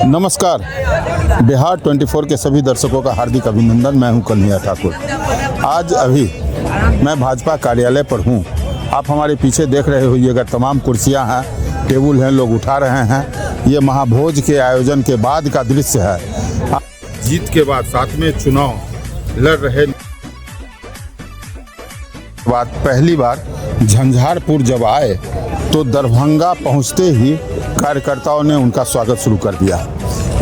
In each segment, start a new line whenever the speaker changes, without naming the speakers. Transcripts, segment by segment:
नमस्कार, बिहार 24 के सभी दर्शकों का हार्दिक अभिनंदन। मैं हूं कन्हैया ठाकुर। आज अभी मैं भाजपा कार्यालय पर हूं। आप हमारे पीछे देख रहे होइएगा, तमाम कुर्सियां हैं, टेबल हैं, लोग उठा रहे हैं। ये महाभोज के आयोजन के बाद का दृश्य है। जीत के बाद 7वें चुनाव लड़ रहे बाद पहली बार झंझारपुर जब आए तो दरभंगा पहुंचते ही कार्यकर्ताओं ने उनका स्वागत शुरू कर दिया।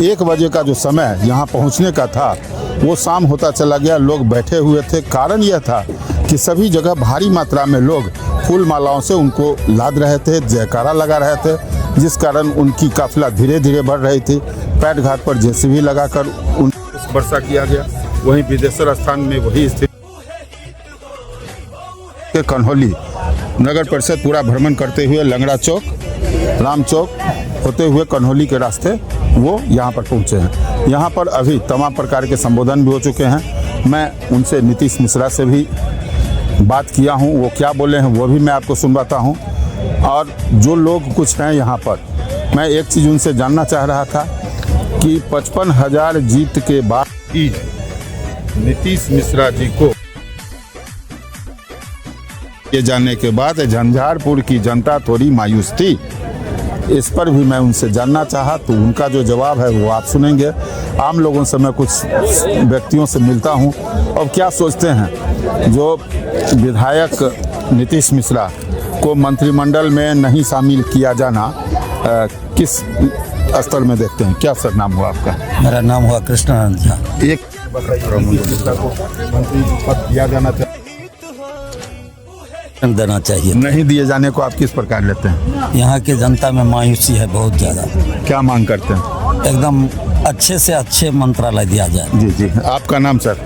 1 बजे का जो समय यहाँ पहुँचने का था वो शाम होता चला गया। लोग बैठे हुए थे। कारण यह था कि सभी जगह भारी मात्रा में लोग फूल मालाओं से उनको लाद रहे थे, जयकारा लगा रहे थे, जिस कारण उनकी काफिला धीरे धीरे बढ़ रही थी। पैट घाट पर जेसीबी लगाकर उन वर्षा किया गया। वहीं विदेश्वर स्थान में वही स्थिति कन्हौली नगर परिषद पूरा भ्रमण करते हुए लंगड़ा चौक, राम चौक होते हुए कन्हौली के रास्ते वो यहाँ पर पहुँचे हैं। यहाँ पर अभी तमाम प्रकार के संबोधन भी हो चुके हैं। मैं उनसे नीतीश मिश्रा से भी बात किया हूँ, वो क्या बोले हैं वो भी मैं आपको सुनवाता हूँ। और जो लोग कुछ हैं यहाँ पर, मैं एक चीज़ उनसे जानना चाह रहा था कि 55,000 जीत के बाद भी नीतीश मिश्रा जी को ये जानने के बाद झंझारपुर की जनता थोड़ी मायूस थी। इस पर भी मैं उनसे जानना चाहा, तो उनका जो जवाब है वो आप सुनेंगे। आम लोगों से मैं कुछ व्यक्तियों से मिलता हूं और क्या सोचते हैं जो विधायक नीतीश मिश्रा को मंत्रिमंडल में नहीं शामिल किया जाना किस स्तर में देखते हैं। क्या सर नाम हुआ आपका?
मेरा नाम हुआ कृष्णानंद झा।
एक मिश्रा को मंत्री पद दिया जाना चाहिए,
देना चाहिए।
नहीं दिए जाने को आप किस प्रकार लेते हैं?
यहाँ के जनता में मायूसी है बहुत ज़्यादा।
क्या मांग करते हैं?
एकदम अच्छे से अच्छे मंत्रालय दिया जाए।
जी जी। आपका नाम सर?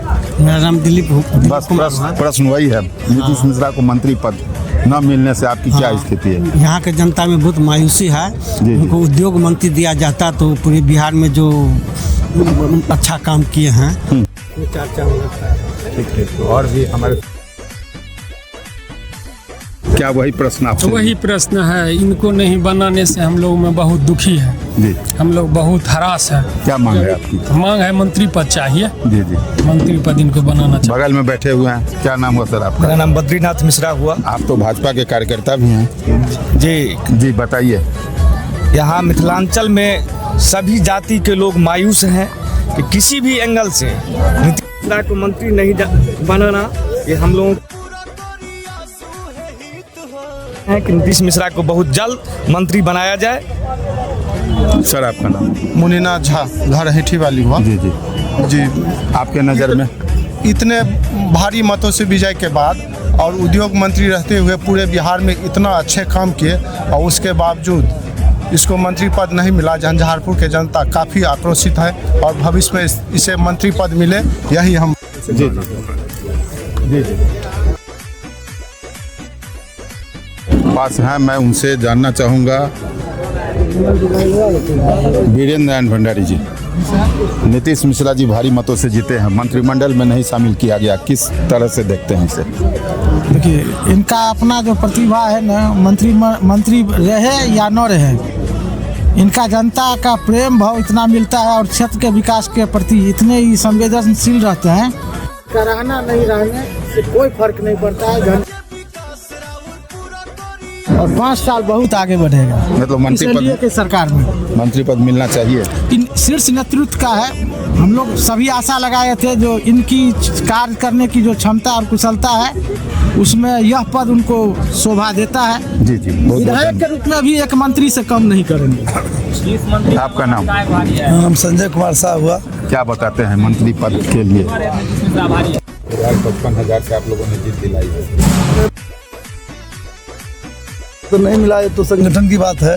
मेरा नाम दिलीप।
बस प्रश्न वही है, नीतीश मिश्रा को मंत्री पद न मिलने से आपकी क्या स्थिति है?
यहाँ के जनता में बहुत मायूसी है। उनको उद्योग मंत्री दिया जाता तो पूरे बिहार में जो अच्छा काम किए हैं वो चर्चा होता है।
ठीक। और भी हमारे क्या वही प्रश्न आपसे?
वही प्रश्न है। इनको नहीं बनाने से हम लोग में बहुत दुखी है
जी।
हम लोग बहुत हरास है।
क्या मांग है आपकी?
मांग है मंत्री पद चाहिए।
जी जी।
मंत्री पद इनको बनाना चाहिए।
बगल में बैठे हुए हैं, क्या नाम हुआ सर आपका?
मेरा नाम बद्रीनाथ मिश्रा हुआ।
आप तो भाजपा के कार्यकर्ता भी हैं।
जी
जी बताइए।
यहाँ मिथिलांचल में सभी जाति के लोग मायूस हैं कि किसी भी एंगल से नीतीश मिश्रा को मंत्री नहीं बनाना। ये हम लोगों है कि नीतीश मिश्रा को बहुत जल्द मंत्री बनाया जाए।
सर आपका नाम?
मुनीनाथ झा, घर हेठी वाली हुआ।
जी जी
जी।
आपके नज़र में
इतने भारी मतों से विजय के बाद और उद्योग मंत्री रहते हुए पूरे बिहार में इतना अच्छे काम किए और उसके बावजूद इसको मंत्री पद नहीं मिला। झंझारपुर के जनता काफ़ी आक्रोशित है और भविष्य में इसे मंत्री पद मिले, यही हम।
जी जी जी पास हैं। मैं उनसे जानना चाहूँगा, वीरेंद्र नारायण भंडारी जी, नीतीश मिश्रा जी भारी मतों से जीते हैं, मंत्रिमंडल में नहीं शामिल किया गया, किस तरह से देखते हैं इसे?
देखिए, इनका अपना जो प्रतिभा है ना, मंत्री रहे या न रहे, इनका जनता का प्रेम भाव इतना मिलता है और क्षेत्र के विकास के प्रति इतने ही संवेदनशील रहते हैं। रहना नहीं रहने से कोई फर्क नहीं पड़ता है और 5 साल बहुत आगे बढ़ेगा।
मतलब मंत्री पद
के सरकार में
मंत्री पद मिलना चाहिए।
इन शीर्ष नेतृत्व का है। हम लोग सभी आशा लगाए थे जो इनकी कार्य करने की जो क्षमता और कुशलता है उसमें यह पद उनको शोभा देता है।
जी जी।
विधायक के रूप में भी एक मंत्री से कम नहीं करेंगे।
आपका नाम?
नाम संजय कुमार साहब हुआ।
क्या बताते हैं मंत्री पद के लिए? 55,000 से आप लोगों ने जीत दिलाई है।
तो नहीं मिला, ये तो संगठन की बात है,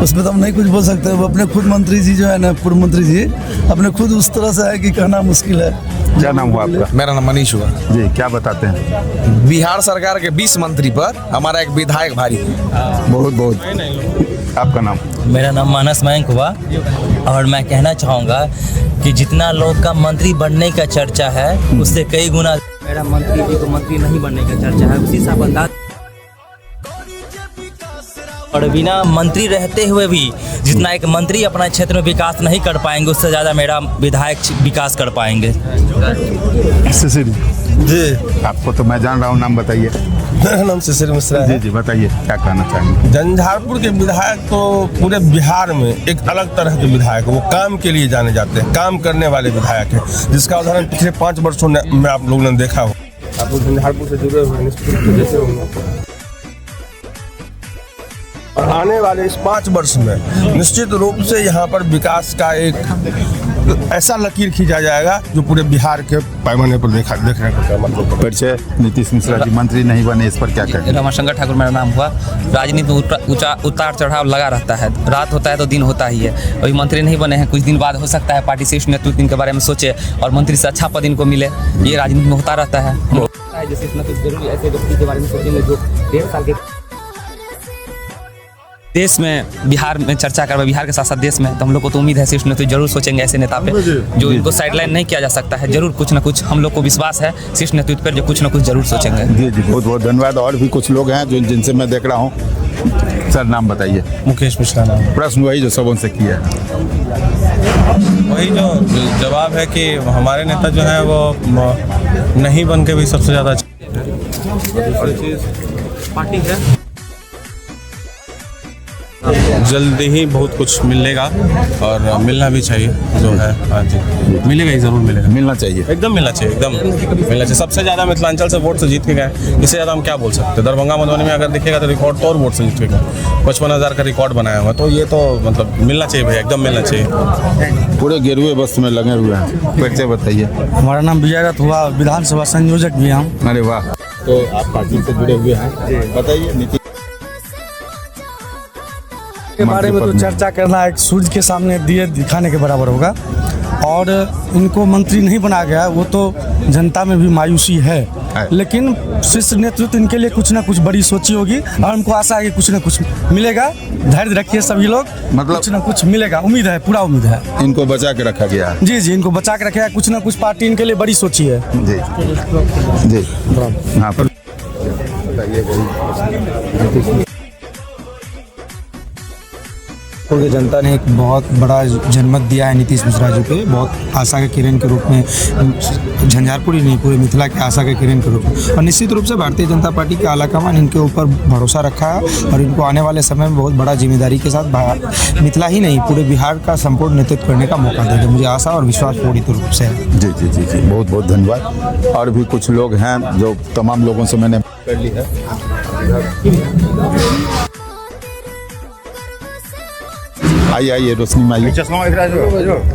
उसमें तो हम नहीं कुछ बोल सकते। वो अपने खुद मंत्री जी जो है ना, पूर्व मंत्री जी अपने खुद उस तरह से है कि कहना मुश्किल है।
क्या नाम हुआ आपका?
मेरा नाम मनीष हुआ।
जी। क्या बताते हैं?
बिहार सरकार के 20 मंत्री पर हमारा एक विधायक भारी है।
बहुत बहुत। आपका नाम?
मेरा नाम मानस मयंक हुआ और मैं कहना चाहूँगा कि जितना लोग का मंत्री बनने का चर्चा है उससे कई गुना मेरा मंत्री जी को मंत्री नहीं बनने का चर्चा है। उसी से आप अंदाज और बिना मंत्री रहते हुए भी जितना एक मंत्री अपना क्षेत्र में विकास नहीं कर पाएंगे, उससे ज़्यादा मेरा विधायक विकास कर पाएंगे।
जी,
आपको तो मैं जान रहा हूँ, नाम बताइए।
मेरा नाम शिशिर मिश्रा है।
जी बताइए, क्या कहना चाहेंगे?
झंझारपुर के विधायक तो पूरे बिहार में एक अलग तरह के विधायक हैं। वो काम के लिए जाने जाते हैं, काम करने वाले विधायक हैं, जिसका उदाहरण पिछले 5 वर्षों में आप लोगों ने देखा हो। आप लोग झंझारपुर से जुड़े हुए निश्चित रूप से जैसे होंगे, और आने वाले इस 5 वर्ष में निश्चित रूप से यहाँ पर विकास का एक ऐसा लकीर खींचा जाएगा जो पूरे बिहार के पैमाने पर देखने को मतलब।
फिर से नीतीश मिश्रा जी मंत्री नहीं बने, इस पर क्या कहेंगे?
रमाशंकर ठाकुर मेरा नाम हुआ। राजनीति में उतार चढ़ाव लगा रहता है, रात होता है तो दिन होता ही है। अभी मंत्री नहीं बने हैं, कुछ दिन बाद हो सकता है पार्टी शीर्ष नेतृत्व इनके बारे में सोचे और मंत्री से अच्छा पद इनको मिले। ये राजनीति में होता रहता है। जैसे इतना तो जरूरी ऐसे व्यक्ति के बारे में सोचेंगे जो 1.5 साल के देश में, बिहार में चर्चा करवा, बिहार के साथ साथ देश में, तो हम लोग को तो उम्मीद है शीर्ष नेतृत्व जरूर सोचेंगे ऐसे नेता पे जो इनको साइडलाइन नहीं किया जा सकता है। जरूर कुछ ना कुछ हम लोग को विश्वास है शीर्ष नेतृत्व पर, जो कुछ ना कुछ जरूर सोचेंगे।
जी बहुत बहुत धन्यवाद। और भी कुछ लोग हैं जो जिनसे मैं देख रहा हूँ। सर नाम बताइए।
मुकेश मिश्रा नाम।
प्रश्न वही जो सब उनसे किया है,
वही जो जवाब है कि हमारे नेता जो है वो नहीं बन के भी सबसे ज़्यादा पार्टी है। जल्दी ही बहुत कुछ मिलेगा और मिलना भी चाहिए जो है। हाँ जी, मिलेगा ही, जरूर मिलेगा,
मिलना चाहिए,
एकदम मिलना चाहिए, एकदम मिलना चाहिए। सबसे ज़्यादा मिथिलांचल से वोट से जीत के गए, इससे ज़्यादा हम क्या बोल सकते हैं। दरभंगा मधुबनी में अगर देखिएगा तो रिकॉर्ड तो और वोट से जीत के गए, 55,000 का रिकॉर्ड बनाया हुआ। तो ये तो मतलब मिलना चाहिए भैया, एकदम मिलना चाहिए।
पूरे गेरुए वस्त्र में लगे हुए हैं। फिर से बताइए।
हमारा नाम विजय रथ हुआ, विधानसभा संयोजक भी हम।
अरे वाह, तो आप पार्टी से जुड़े हुए हैं, बताइए। नीतीश
के बारे में तो चर्चा करना एक सूर्य के सामने दिए दिखाने के बराबर होगा, और इनको मंत्री नहीं बनाया गया वो तो जनता में भी मायूसी है। लेकिन शीर्ष नेतृत्व इनके लिए कुछ ना कुछ बड़ी सोची होगी और हमको आशा है कि कुछ ना कुछ मिलेगा। धैर्य रखिए सभी लोग, मतलब कुछ ना कुछ मिलेगा, उम्मीद है, पूरा उम्मीद है।
इनको बचा के रखा गया है।
जी इनको बचा के रखा है, कुछ ना कुछ पार्टी इनके लिए बड़ी सोची है।
जी जी हाँ, पर बताइए।
पूरी जनता ने एक बहुत बड़ा जनमत दिया है नीतीश मिश्रा जी पे, बहुत आशा के किरण के रूप में। झंझारपुर ही नहीं, पूरे मिथिला के आशा के किरण के रूप में। और निश्चित रूप से भारतीय जनता पार्टी के आलाकमान इनके ऊपर भरोसा रखा है और इनको आने वाले समय में बहुत बड़ा जिम्मेदारी के साथ मिथिला ही नहीं पूरे बिहार का संपूर्ण नेतृत्व करने का मौका देगा। मुझे आशा और विश्वास पूरी रूप से है।
जी जी जी जी बहुत बहुत धन्यवाद। और भी कुछ लोग हैं जो तमाम लोगों से मैंने कर ली है। आइए रोशनी में आइए।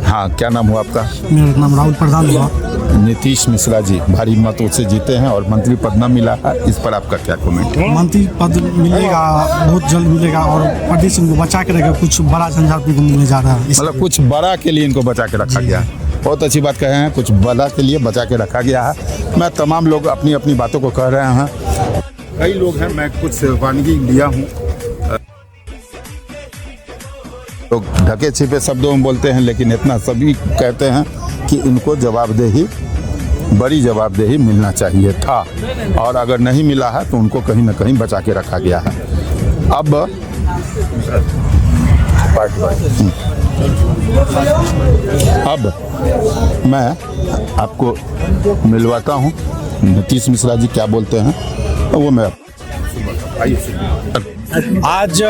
हाँ, क्या नाम हुआ आपका?
मेरा नाम राहुल प्रधान हुआ।
नीतीश मिश्रा जी भारी मतों से जीते हैं और मंत्री पद न मिला है, इस पर आपका क्या कमेंट?
मंत्री पद मिलेगा, बहुत जल्द मिलेगा और प्रदेश इनको बचा के रखेगा। कुछ बड़ा झंझारपुर को मिलने जा रहा है,
मतलब कुछ बड़ा के लिए इनको बचा के रखा गया है। बहुत अच्छी बात कहे हैं, कुछ बड़ा के लिए बचा के रखा गया है। मैं तमाम लोग अपनी अपनी बातों को कह रहे हैं। कई लोग हैं, मैं कुछ वानगी लिया हूँ। लोग ढके छिपे शब्दों में बोलते हैं, लेकिन इतना सभी कहते हैं कि इनको जवाबदेही, बड़ी जवाबदेही मिलना चाहिए था, और अगर नहीं मिला है तो उनको कहीं ना कहीं बचा के रखा गया है। अब मैं आपको मिलवाता हूँ नीतीश मिश्रा जी क्या बोलते हैं, वो मैं
आज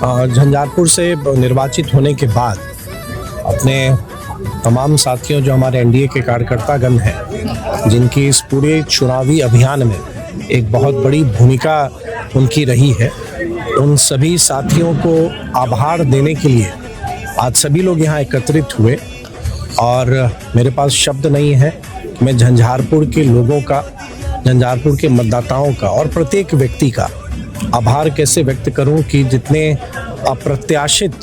झंझारपुर से निर्वाचित होने के बाद अपने तमाम साथियों जो हमारे एनडीए के कार्यकर्तागण हैं, जिनकी इस पूरे चुनावी अभियान में एक बहुत बड़ी भूमिका उनकी रही है, उन सभी साथियों को आभार देने के लिए आज सभी लोग यहाँ एकत्रित हुए। और मेरे पास शब्द नहीं है, मैं झंझारपुर के लोगों का, झंझारपुर के मतदाताओं का और प्रत्येक व्यक्ति का आभार कैसे व्यक्त करूं कि जितने अप्रत्याशित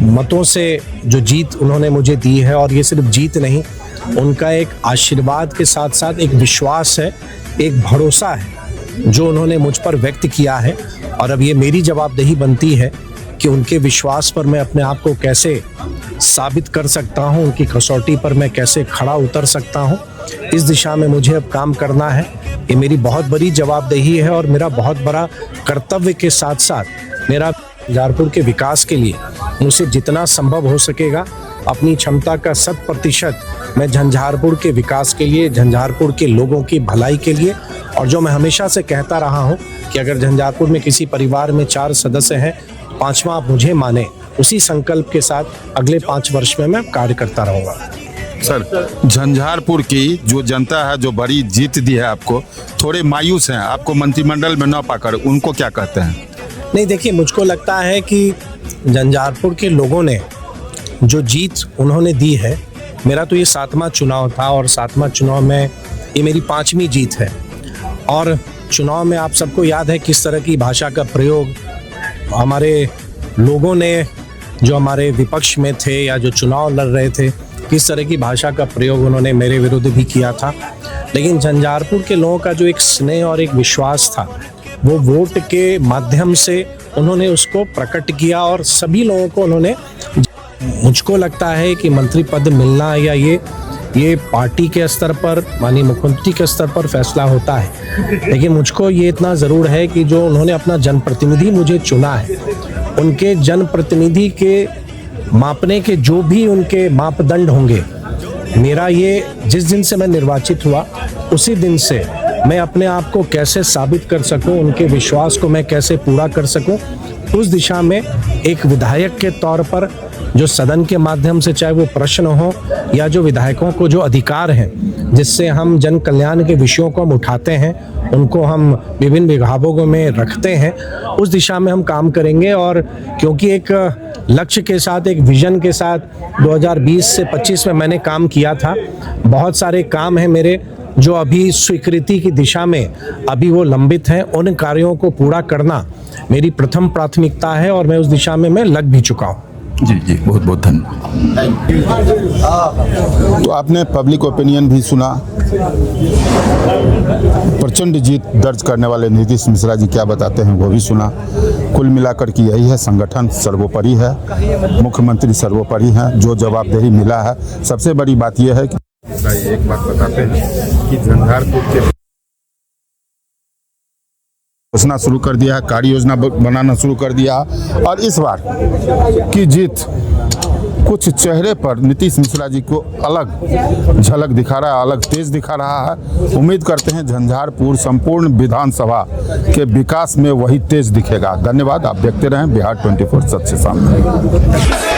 मतों से जो जीत उन्होंने मुझे दी है, और ये सिर्फ जीत नहीं, उनका एक आशीर्वाद के साथ साथ एक विश्वास है, एक भरोसा है जो उन्होंने मुझ पर व्यक्त किया है। और अब ये मेरी जवाबदेही बनती है कि उनके विश्वास पर मैं अपने आप को कैसे साबित कर सकता हूँ, उनकी कसौटी पर मैं कैसे खड़ा उतर सकता हूँ। इस दिशा में मुझे अब काम करना है। ये मेरी बहुत बड़ी जवाबदेही है और मेरा बहुत बड़ा कर्तव्य के साथ साथ मेरा झंझारपुर के विकास के लिए मुझसे जितना संभव हो सकेगा अपनी क्षमता का 100% मैं झंझारपुर के विकास के लिए, झंझारपुर के लोगों की भलाई के लिए, और जो मैं हमेशा से कहता रहा हूं कि अगर झंझारपुर में किसी परिवार में 4 सदस्य हैं, 5वां मुझे माने, उसी संकल्प के साथ अगले 5 वर्ष में मैं कार्य करता रहूँगा।
सर, झंझारपुर की जो जनता है, जो बड़ी जीत दी है आपको, थोड़े मायूस हैं आपको मंत्रिमंडल में न पाकर, उनको क्या कहते हैं?
नहीं, देखिए, मुझको लगता है कि झंझारपुर के लोगों ने जो जीत उन्होंने दी है, मेरा तो ये 7वां चुनाव था और 7वां चुनाव में ये मेरी 5वीं जीत है। और चुनाव में आप सबको याद है किस तरह की भाषा का प्रयोग हमारे लोगों ने, जो हमारे विपक्ष में थे या जो चुनाव लड़ रहे थे, किस तरह की भाषा का प्रयोग उन्होंने मेरे विरुद्ध भी किया था। लेकिन झंझारपुर के लोगों का जो एक स्नेह और एक विश्वास था, वो वोट के माध्यम से उन्होंने उसको प्रकट किया और सभी लोगों को उन्होंने, मुझको लगता है कि मंत्री पद मिलना या ये पार्टी के स्तर पर, माननीय मुख्यमंत्री के स्तर पर फैसला होता है, लेकिन मुझको ये इतना ज़रूर है कि जो उन्होंने अपना जनप्रतिनिधि मुझे चुना है, उनके जनप्रतिनिधि के मापने के जो भी उनके मापदंड होंगे, मेरा ये जिस दिन से मैं निर्वाचित हुआ उसी दिन से मैं अपने आप को कैसे साबित कर सकूं, उनके विश्वास को मैं कैसे पूरा कर सकूं, उस दिशा में एक विधायक के तौर पर जो सदन के माध्यम से, चाहे वो प्रश्न हो या जो विधायकों को जो अधिकार हैं जिससे हम जन कल्याण के विषयों को हम उठाते हैं, उनको हम विभिन्न विभागों में रखते हैं, उस दिशा में हम काम करेंगे। और क्योंकि एक लक्ष्य के साथ, एक विजन के साथ 2020 से 25 में मैंने काम किया था, बहुत सारे काम हैं मेरे जो अभी स्वीकृति की दिशा में अभी वो लंबित हैं, उन कार्यों को पूरा करना मेरी प्रथम प्राथमिकता है और मैं उस दिशा में मैं लग भी चुका हूँ।
जी, बहुत बहुत धन्यवाद। तो आपने पब्लिक ओपिनियन भी सुना, प्रचंड जीत दर्ज करने वाले नीतीश मिश्रा जी क्या बताते हैं वो भी सुना। कुल मिलाकर के यही है, संगठन सर्वोपरि है, मुख्यमंत्री सर्वोपरि हैं, जो जवाबदेही मिला है। सबसे बड़ी बात यह है कि एक बात बताते हैं कि झंझारपुर के घोषणा शुरू कर दिया, कार्य योजना बनाना शुरू कर दिया, और इस बार की जीत कुछ चेहरे पर नीतीश मिश्रा जी को अलग झलक दिखा रहा है, अलग तेज दिखा रहा है। उम्मीद करते हैं झंझारपुर संपूर्ण विधानसभा के विकास में वही तेज दिखेगा। धन्यवाद। आप देखते रहें बिहार 24 सच से सामने।